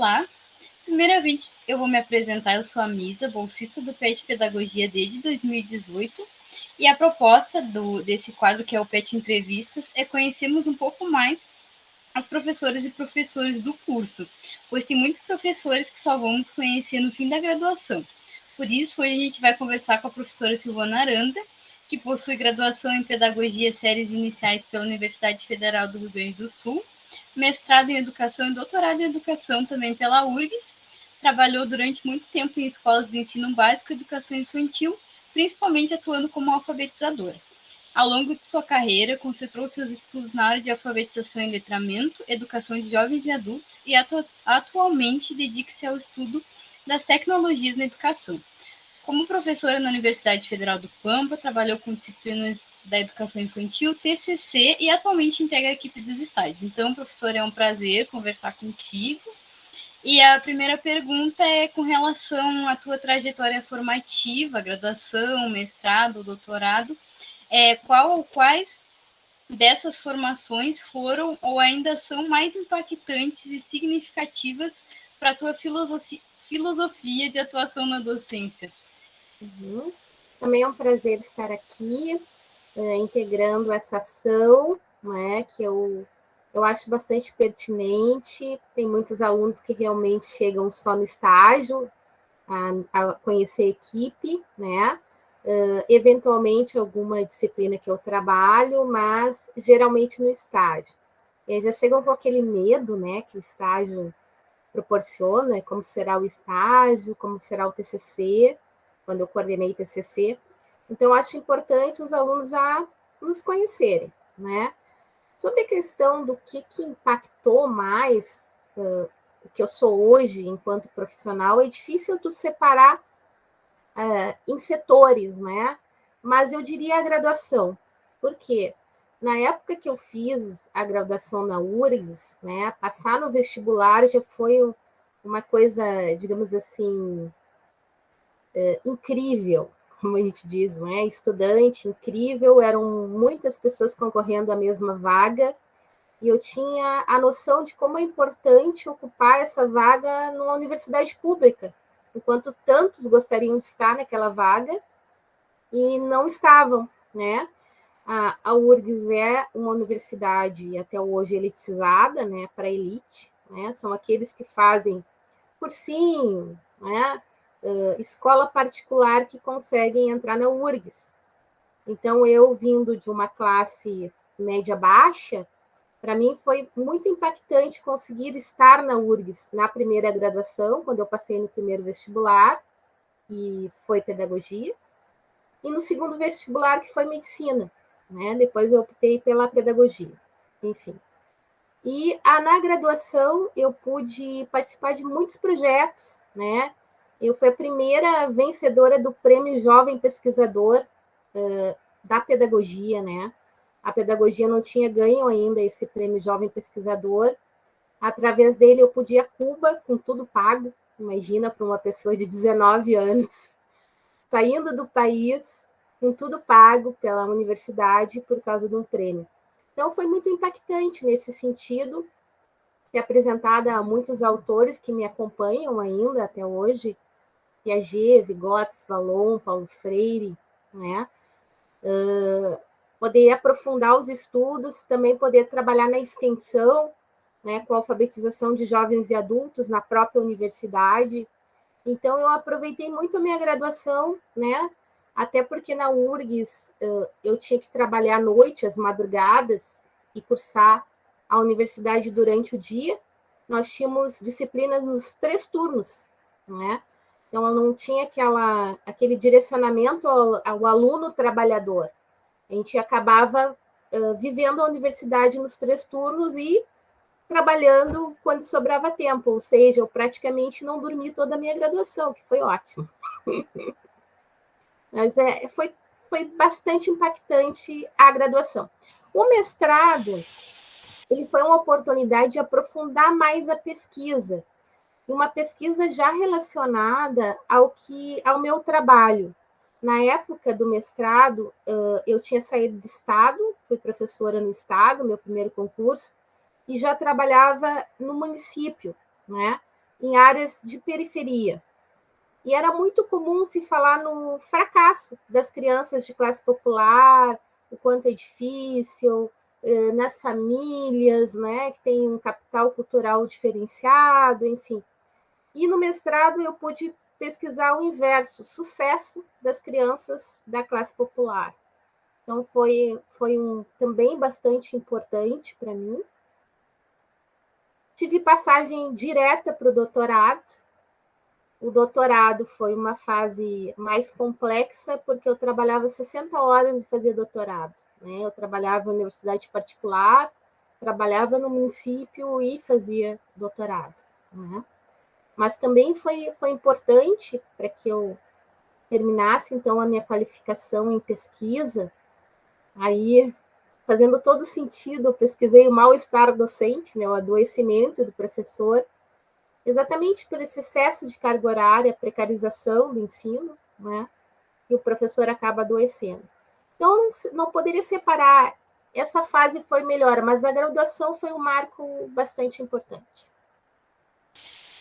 Olá, primeiramente eu vou me apresentar, eu sou a Misa, bolsista do PET Pedagogia desde 2018, e a proposta desse quadro, que é o PET Entrevistas, é conhecermos um pouco mais as professoras e professores do curso, pois tem muitos professores que só vamos conhecer no fim da graduação. Por isso, hoje a gente vai conversar com a professora Silvana Aranda, que possui graduação em Pedagogia Séries Iniciais pela Universidade Federal do Rio Grande do Sul, mestrado em Educação e doutorado em Educação também pela URGS, trabalhou durante muito tempo em escolas do ensino básico e educação infantil, principalmente atuando como alfabetizadora. Ao longo de sua carreira, concentrou seus estudos na área de alfabetização e letramento, educação de jovens e adultos e atualmente dedica-se ao estudo das tecnologias na educação. Como professora na Universidade Federal do Pampa, trabalhou com disciplinas da educação infantil, TCC e atualmente integra a equipe dos estágios. Então, professora, é um prazer conversar contigo. E a primeira pergunta é com relação à tua trajetória formativa, graduação, mestrado, doutorado. Qual ou quais dessas formações foram ou ainda são mais impactantes e significativas para a tua filosofia de atuação na docência? Também é um prazer estar aqui, integrando essa ação, né, que eu acho bastante pertinente. Tem muitos alunos que realmente chegam só no estágio a conhecer a equipe, né? Eventualmente alguma disciplina que eu trabalho, mas geralmente no estágio. E já chegam com aquele medo, né, que o estágio proporciona, como será o estágio, como será o TCC, quando eu coordenei TCC. Então, eu acho importante os alunos já nos conhecerem, né? Sobre a questão do que impactou mais o que eu sou hoje enquanto profissional, é difícil tu separar em setores, né? Mas eu diria a graduação. Por quê? Na época que eu fiz a graduação na URGS, né, passar no vestibular já foi uma coisa, digamos assim, incrível, como a gente diz, né? Estudante incrível, eram muitas pessoas concorrendo à mesma vaga, e eu tinha a noção de como é importante ocupar essa vaga numa universidade pública, enquanto tantos gostariam de estar naquela vaga e não estavam, né? A URGS é uma universidade até hoje elitizada, né, para elite, né? São aqueles que fazem cursinho, né? Escola particular que conseguem entrar na URGS. Então, eu vindo de uma classe média baixa, para mim foi muito impactante conseguir estar na URGS na primeira graduação, quando eu passei no primeiro vestibular, que foi pedagogia, e no segundo vestibular, que foi medicina, né? Depois eu optei pela pedagogia, enfim. E na graduação eu pude participar de muitos projetos, né? Eu fui a primeira vencedora do Prêmio Jovem Pesquisador da Pedagogia, né? A pedagogia não tinha ganho ainda esse Prêmio Jovem Pesquisador. Através dele eu pude ir a Cuba com tudo pago. Imagina, para uma pessoa de 19 anos, saindo do país com tudo pago pela universidade por causa de um prêmio. Então, foi muito impactante nesse sentido, ser apresentada a muitos autores que me acompanham ainda até hoje, Piaget, Vygotsky, Vallon, Paulo Freire, né? Poder aprofundar os estudos, também poder trabalhar na extensão, né, com a alfabetização de jovens e adultos na própria universidade. Então, eu aproveitei muito a minha graduação, né? Até porque na URGS eu tinha que trabalhar à noite, às madrugadas, e cursar a universidade durante o dia. Nós tínhamos disciplinas nos 3 turnos, né? Então, eu não tinha aquele direcionamento ao aluno trabalhador. A gente acabava vivendo a universidade nos 3 turnos e trabalhando quando sobrava tempo, ou seja, eu praticamente não dormi toda a minha graduação, que foi ótimo. Mas foi bastante impactante a graduação. O mestrado, ele foi uma oportunidade de aprofundar mais a pesquisa, e uma pesquisa já relacionada ao meu trabalho. Na época do mestrado, eu tinha saído do estado, fui professora no estado, meu primeiro concurso, e já trabalhava no município, né? em áreas de periferia. E era muito comum se falar no fracasso das crianças de classe popular, o quanto é difícil, nas famílias, né, que tem um capital cultural diferenciado, enfim. E no mestrado eu pude pesquisar o inverso, sucesso das crianças da classe popular. Então foi também bastante importante para mim. Tive passagem direta para o doutorado. O doutorado foi uma fase mais complexa, porque eu trabalhava 60 horas e fazia doutorado. Né? Eu trabalhava em universidade particular, trabalhava no município e fazia doutorado. Né? Mas também foi importante para que eu terminasse, então, a minha qualificação em pesquisa. Aí, fazendo todo sentido, eu pesquisei o mal-estar docente, né? O adoecimento do professor, exatamente por esse excesso de carga horária, precarização do ensino, né? E o professor acaba adoecendo. Então, não poderia separar. Essa fase foi melhor, mas a graduação foi um marco bastante importante.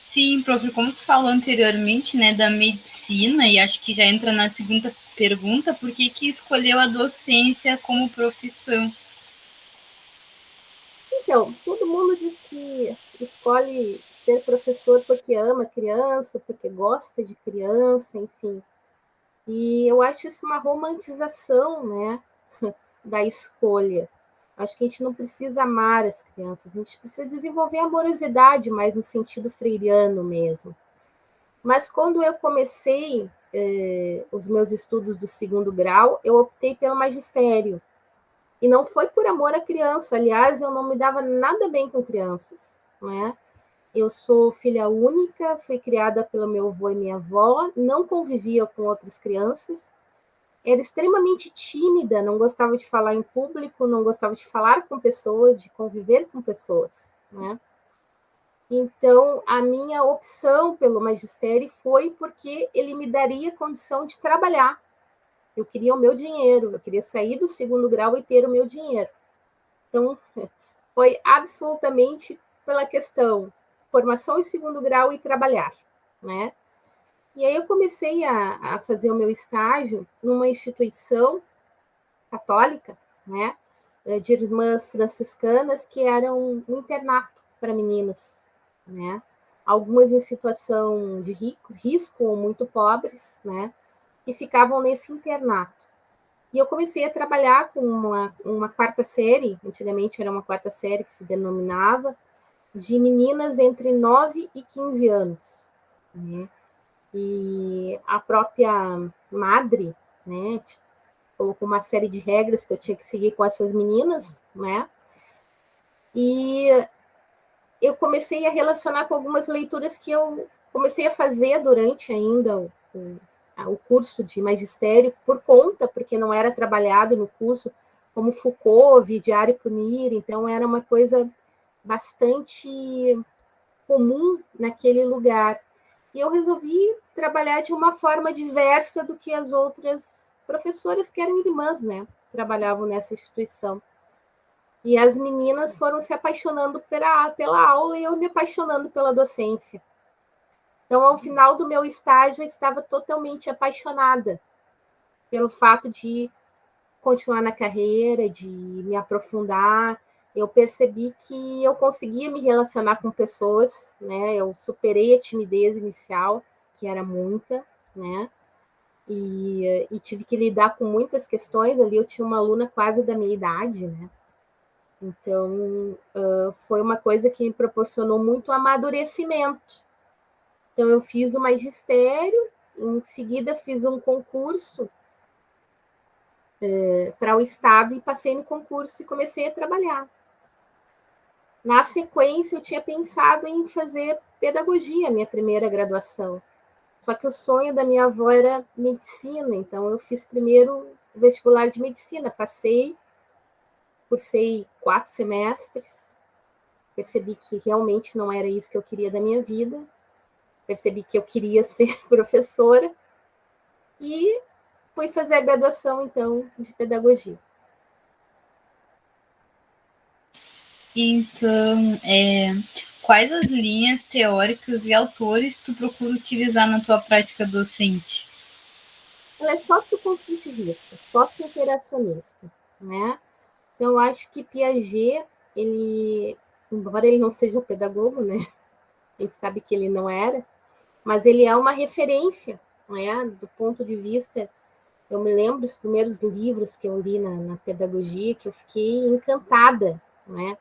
Sim, prof, como tu falou anteriormente, né, da medicina, e acho que já entra na segunda pergunta, por que escolheu a docência como profissão? Então, todo mundo diz que escolhe ser professor porque ama criança, porque gosta de criança, enfim. E eu acho isso uma romantização, né, da escolha. Acho que a gente não precisa amar as crianças, a gente precisa desenvolver amorosidade, mais no sentido freiriano mesmo. Mas quando eu comecei os meus estudos do segundo grau, eu optei pelo magistério. E não foi por amor à criança, aliás, eu não me dava nada bem com crianças, né? Eu sou filha única, fui criada pelo meu avô e minha avó, não convivia com outras crianças, era extremamente tímida, não gostava de falar em público, não gostava de falar com pessoas, de conviver com pessoas, né? Então, a minha opção pelo magistério foi porque ele me daria condição de trabalhar. Eu queria o meu dinheiro, eu queria sair do segundo grau e ter o meu dinheiro. Então, foi absolutamente pela questão formação em segundo grau e trabalhar, né? E aí eu comecei a fazer o meu estágio numa instituição católica, né? De irmãs franciscanas que eram um internato para meninas, né? Algumas em situação de risco ou muito pobres, né? Que ficavam nesse internato. E eu comecei a trabalhar com uma quarta série, antigamente era uma quarta série que se denominava, de meninas entre 9 e 15 anos. Né? E a própria madre, né, colocou uma série de regras que eu tinha que seguir com essas meninas, né? E eu comecei a relacionar com algumas leituras que eu comecei a fazer durante ainda o curso de magistério por conta, porque não era trabalhado no curso, como Foucault, Vidiário e Punir, então era uma coisa bastante comum naquele lugar. E eu resolvi trabalhar de uma forma diversa do que as outras professoras, que eram irmãs, né? Trabalhavam nessa instituição. E as meninas foram se apaixonando pela aula e eu me apaixonando pela docência. Então, ao final do meu estágio, eu estava totalmente apaixonada pelo fato de continuar na carreira, de me aprofundar. Eu percebi que eu conseguia me relacionar com pessoas, né? Eu superei a timidez inicial, que era muita, né? E tive que lidar com muitas questões. Ali eu tinha uma aluna quase da minha idade, né? Então, foi uma coisa que me proporcionou muito amadurecimento. Então, eu fiz o magistério, em seguida fiz um concurso para o Estado e passei no concurso e comecei a trabalhar. Na sequência, eu tinha pensado em fazer pedagogia, minha primeira graduação. Só que o sonho da minha avó era medicina, então eu fiz primeiro o vestibular de medicina, passei, cursei 4 semestres, percebi que realmente não era isso que eu queria da minha vida, percebi que eu queria ser professora e fui fazer a graduação, então, de pedagogia. Então, quais as linhas teóricas e autores tu procura utilizar na tua prática docente? Ela é socioconstrutivista, socio-interacionista, né? Então, eu acho que Piaget, embora ele não seja pedagogo, né? A gente sabe que ele não era, mas ele é uma referência, né? Do ponto de vista, eu me lembro dos primeiros livros que eu li na pedagogia, que eu fiquei encantada, né?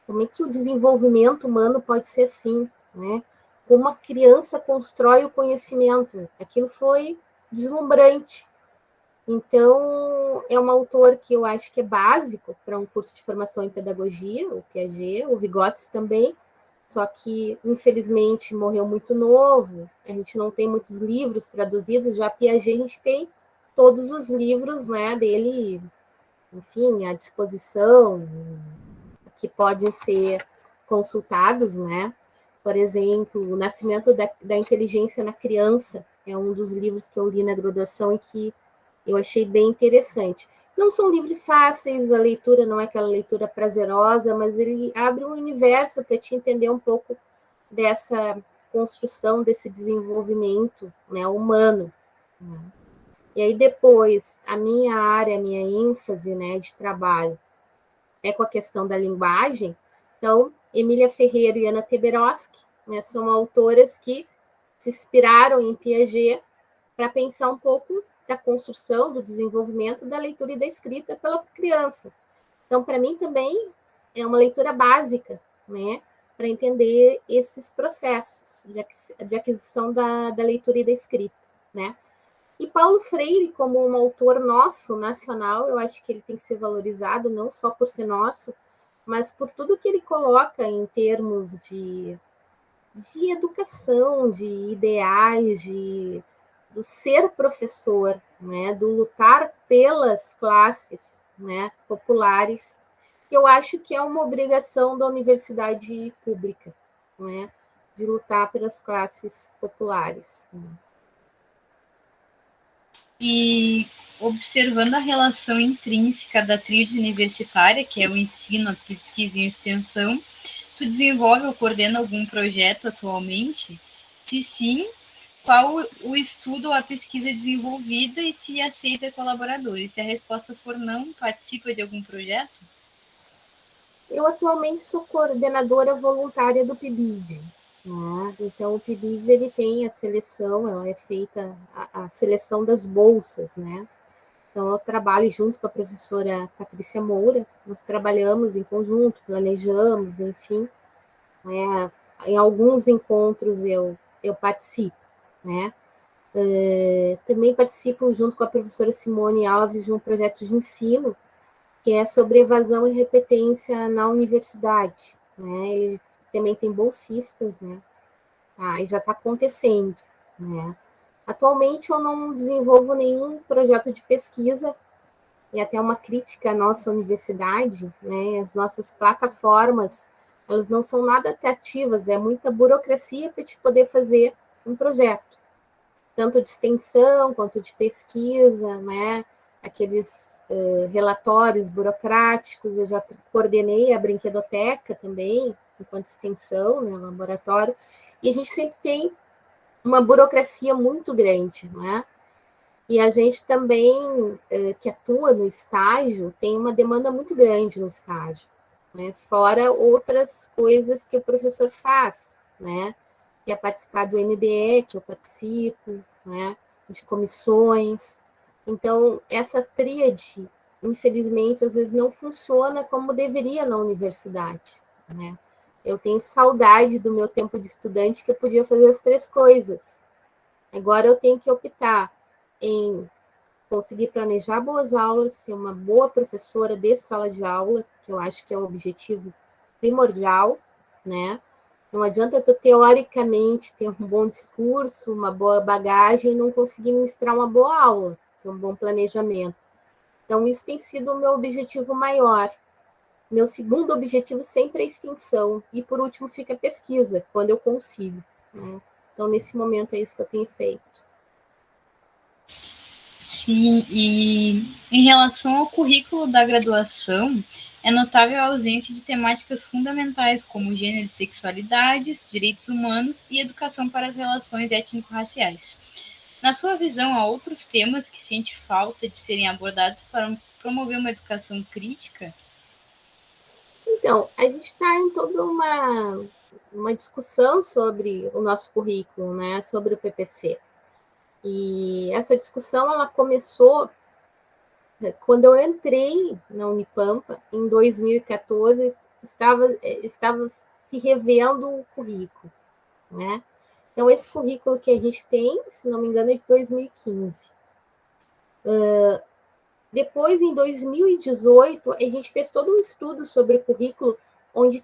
Como é que o desenvolvimento humano pode ser assim, né? Como a criança constrói o conhecimento. Aquilo foi deslumbrante. Então, é um autor que eu acho que é básico para um curso de formação em pedagogia, o Piaget, o Vygotsky também, só que, infelizmente, morreu muito novo, a gente não tem muitos livros traduzidos, já Piaget a gente tem todos os livros, né, dele, enfim, à disposição, que podem ser consultados, né? Por exemplo, O Nascimento da Inteligência na Criança é um dos livros que eu li na graduação e que eu achei bem interessante. Não são livros fáceis, a leitura não é aquela leitura prazerosa, mas ele abre um universo para te entender um pouco dessa construção, desse desenvolvimento, né, humano. E aí depois, a minha área, a minha ênfase, né, de trabalho é com a questão da linguagem. Então, Emília Ferreira e Ana Teberoski, né, são autoras que se inspiraram em Piaget para pensar um pouco da construção, do desenvolvimento da leitura e da escrita pela criança. Então, para mim também é uma leitura básica, né, para entender esses processos de aquisição da leitura e da escrita, né. E Paulo Freire, como um autor nosso, nacional, eu acho que ele tem que ser valorizado, não só por ser nosso, mas por tudo que ele coloca em termos de educação, de ideais, do ser professor, né, do lutar pelas classes, né, populares, que eu acho que é uma obrigação da universidade pública, né, de lutar pelas classes populares. E observando a relação intrínseca da tríade universitária, que é o ensino, a pesquisa e a extensão, tu desenvolve ou coordena algum projeto atualmente? Se sim, qual o estudo ou a pesquisa desenvolvida e se aceita colaboradores? Se a resposta for não, participa de algum projeto? Eu atualmente sou coordenadora voluntária do PIBID, né? Então, o PIBID ele tem a seleção, ela é feita a seleção das bolsas, né? Então, eu trabalho junto com a professora Patrícia Moura, nós trabalhamos em conjunto, planejamos, enfim, né? Em alguns encontros eu participo, né? Também participo junto com a professora Simone Alves de um projeto de ensino que é sobre evasão e repetência na universidade, né? Ele também tem bolsistas, né? E já está acontecendo, né? Atualmente eu não desenvolvo nenhum projeto de pesquisa e até uma crítica à nossa universidade, né? As nossas plataformas, elas não são nada atrativas, é muita burocracia para te poder fazer um projeto, tanto de extensão quanto de pesquisa, né? Aqueles relatórios burocráticos, eu já coordenei a brinquedoteca também, enquanto extensão, né, laboratório, e a gente sempre tem uma burocracia muito grande, né? E a gente também, que atua no estágio, tem uma demanda muito grande no estágio, né? Fora outras coisas que o professor faz, né? Que é participar do NDE, que eu participo, né? De comissões. Então, essa tríade, infelizmente, às vezes não funciona como deveria na universidade, né? Eu tenho saudade do meu tempo de estudante que eu podia fazer as três coisas. Agora eu tenho que optar em conseguir planejar boas aulas, ser uma boa professora de sala de aula, que eu acho que é o objetivo primordial, né? Não adianta tu, teoricamente, ter um bom discurso, uma boa bagagem e não conseguir ministrar uma boa aula, ter um bom planejamento. Então, isso tem sido o meu objetivo maior. Meu segundo objetivo sempre é a extensão. E, por último, fica a pesquisa, quando eu consigo, né? Então, nesse momento, é isso que eu tenho feito. Sim, e em relação ao currículo da graduação, é notável a ausência de temáticas fundamentais como gênero e sexualidades, direitos humanos e educação para as relações étnico-raciais. Na sua visão, há outros temas que sente falta de serem abordados para promover uma educação crítica? Então, a gente está em toda uma discussão sobre o nosso currículo, né, sobre o PPC. E essa discussão ela começou quando eu entrei na Unipampa, em 2014, estava se revendo o currículo, né? Então, esse currículo que a gente tem, se não me engano, é de 2015. Depois, em 2018, a gente fez todo um estudo sobre o currículo, onde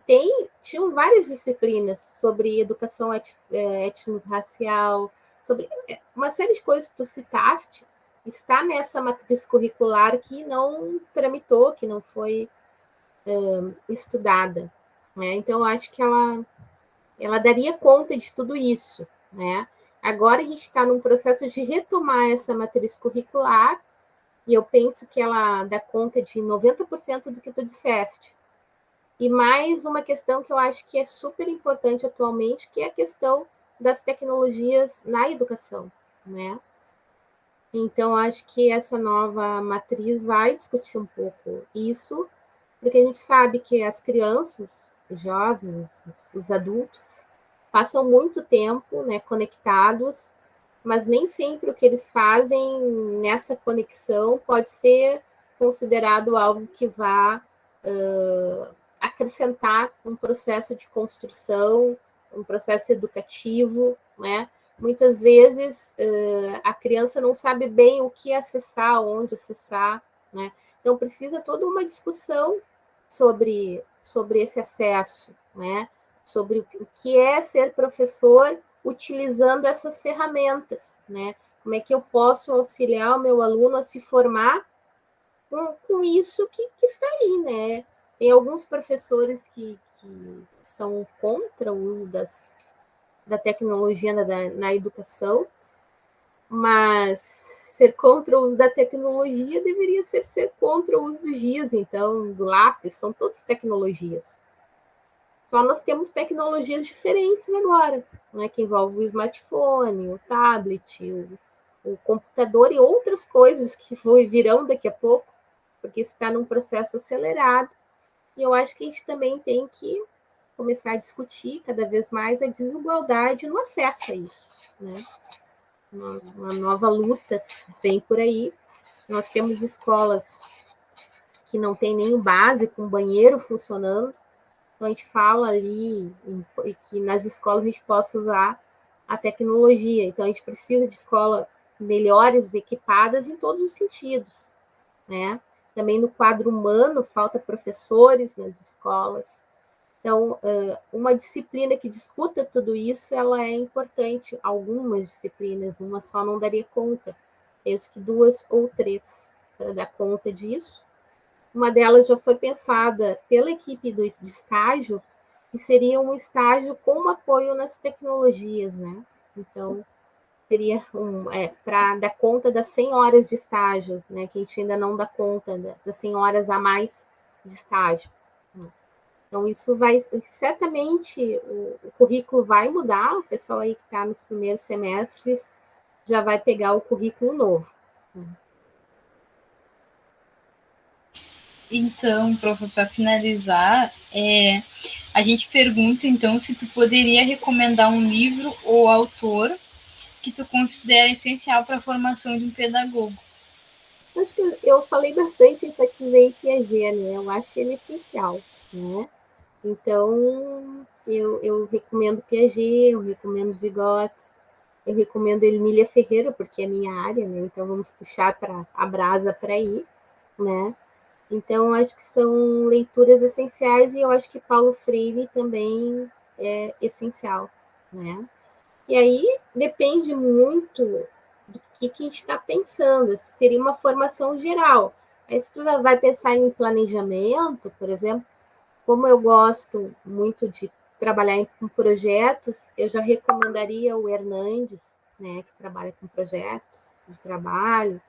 tinham várias disciplinas sobre educação étnico-racial, sobre uma série de coisas que tu citaste, está nessa matriz curricular que não tramitou, que não foi estudada. Né? Então, eu acho que ela daria conta de tudo isso. Né? Agora a gente está num processo de retomar essa matriz curricular, e eu penso que ela dá conta de 90% do que tu disseste. E mais uma questão que eu acho que é super importante atualmente, que é a questão das tecnologias na educação, né? Então, acho que essa nova matriz vai discutir um pouco isso, porque a gente sabe que as crianças, os jovens, os adultos, passam muito tempo, né, conectados, mas nem sempre o que eles fazem nessa conexão pode ser considerado algo que vá acrescentar um processo de construção, um processo educativo, né? Muitas vezes a criança não sabe bem o que acessar, onde acessar, né? Então precisa toda uma discussão sobre esse acesso, né? Sobre o que é ser professor utilizando essas ferramentas, né? Como é que eu posso auxiliar o meu aluno a se formar com isso que está aí, né? Tem alguns professores que são contra o uso da tecnologia na educação, mas ser contra o uso da tecnologia deveria ser contra o uso do giz, então, do lápis, são todas tecnologias. Só nós temos tecnologias diferentes agora, né, que envolvem o smartphone, o tablet, o computador e outras coisas que virão daqui a pouco, porque isso está num processo acelerado. E eu acho que a gente também tem que começar a discutir cada vez mais a desigualdade no acesso a isso. Né? Uma nova luta vem por aí. Nós temos escolas que não tem nem o básico, um banheiro funcionando. Então, a gente fala ali que nas escolas a gente possa usar a tecnologia. Então, a gente precisa de escolas melhores, equipadas em todos os sentidos. Né? Também no quadro humano, falta professores nas escolas. Então, uma disciplina que discuta tudo isso, ela é importante. Algumas disciplinas, uma só não daria conta. Penso que 2 ou 3 para dar conta disso. Uma delas já foi pensada pela equipe de estágio, que seria um estágio com apoio nas tecnologias, né? Então, seria para dar conta das 100 horas de estágio, né? Que a gente ainda não dá conta das 100 horas a mais de estágio. Então, isso vai, certamente, o currículo vai mudar, o pessoal aí que está nos primeiros semestres já vai pegar o currículo novo. Então, prof, para finalizar, a gente pergunta, então, se tu poderia recomendar um livro ou autor que tu considera essencial para a formação de um pedagogo. Acho que eu falei bastante, enfatizei Piaget, né? Eu acho ele essencial, né? Então, eu recomendo Piaget, eu recomendo Vygotsky, eu recomendo Emília Ferreira, porque é minha área, né? Então, vamos puxar a brasa para aí, né? Então, acho que são leituras essenciais e eu acho que Paulo Freire também é essencial, né? E aí depende muito do que a gente está pensando, seria uma formação geral. Aí se tu vai pensar em planejamento, por exemplo, como eu gosto muito de trabalhar com projetos, eu já recomendaria o Hernandes, né, que trabalha com projetos de trabalho,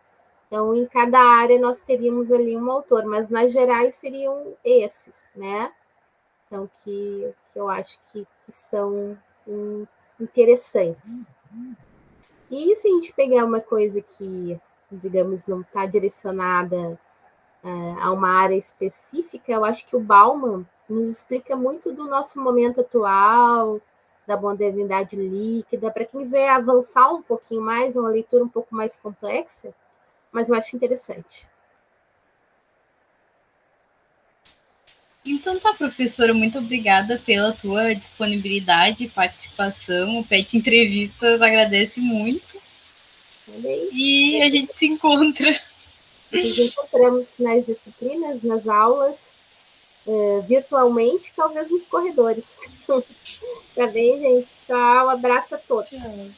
Então, em cada área nós teríamos ali um autor, mas nas gerais seriam esses, né? Então, que eu acho que são interessantes. E se a gente pegar uma coisa que, digamos, não está direcionada a uma área específica, eu acho que o Bauman nos explica muito do nosso momento atual, da modernidade líquida. Para quem quiser avançar um pouquinho mais, uma leitura um pouco mais complexa, mas eu acho interessante. Então tá, professora, muito obrigada pela tua disponibilidade e participação. O PET Entrevistas agradece muito. E a gente se encontra. Nos encontramos nas disciplinas, nas aulas, virtualmente, talvez nos corredores. Tá bem, gente? Tchau, abraço a todos. Tchau.